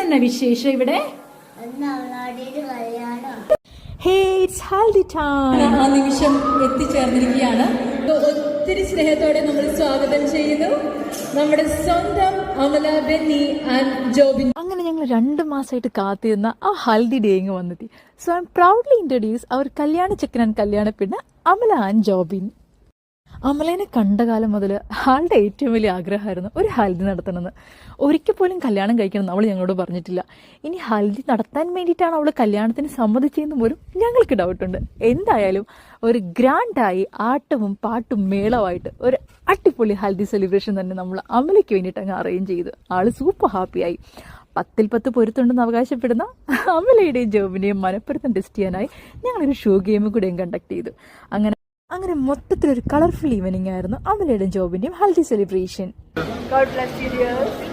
ഇന്നെന്നെ വിശേഷം ഇവിടെ? ആ നിമിഷം എത്തിച്ചേർന്നിരിക്കുകയാണ്. ഒത്തിരി സ്നേഹത്തോടെ നമ്മൾ സ്വാഗതം ചെയ്യുന്നു നമ്മുടെ സ്വന്തം അമല, ബെന്നി ആൻഡ് ജോബിൻ. അങ്ങനെ ഞങ്ങൾ 2 മാസമായിട്ട് കാത്തിരുന്ന ആ ഹൽദി ഡേ ഇങ്ങ് വന്നെത്തി. So I am proudly introduce our കല്യാണ ചെക്കൻ ആൻഡ് കല്യാണ പെണ്ണ് അമല ആൻഡ് ജോബിൻ. അമലേനെ കണ്ട കാലം മുതൽ ആളുടെ ഏറ്റവും വലിയ ആഗ്രഹമായിരുന്നു ഒരു ഹൽദി നടത്തണമെന്ന്. ഒരിക്കൽ പോലും കല്യാണം കഴിക്കണം അവൾ ഞങ്ങളോട് പറഞ്ഞിട്ടില്ല. ഇനി ഹൽദി നടത്താൻ വേണ്ടിയിട്ടാണ് അവൾ കല്യാണത്തിന് സമ്മതിച്ചതെന്ന് പോലും ഞങ്ങൾക്ക് ഡൗട്ടുണ്ട്. എന്തായാലും ഒരു ഗ്രാൻഡായി ആട്ടവും പാട്ടും മേളമായിട്ട് ഒരു അടിപൊളി ഹൽദി സെലിബ്രേഷൻ തന്നെ നമ്മൾ അമലയ്ക്ക് വേണ്ടിയിട്ട് അങ്ങ് അറേഞ്ച് ചെയ്തു. ആള് സൂപ്പർ ഹാപ്പിയായി. 10ൽ 10 പൊരുത്തുണ്ടെന്ന് അവകാശപ്പെടുന്ന അമലയുടെയും ജോബിൻ്റെയും മനപ്പുറത്തം ടെസ്റ്റ് ചെയ്യാനായി ഞങ്ങളൊരു ഷോ ഗെയിം കൂടെയും കണ്ടക്ട് ചെയ്തു. അങ്ങനെ മൊത്തത്തിലൊരു കളർഫുൾ ഈവനിങ് ആയിരുന്നു അമലയുടെയും ജോബിൻ്റെയും haldi celebration. God bless you dears.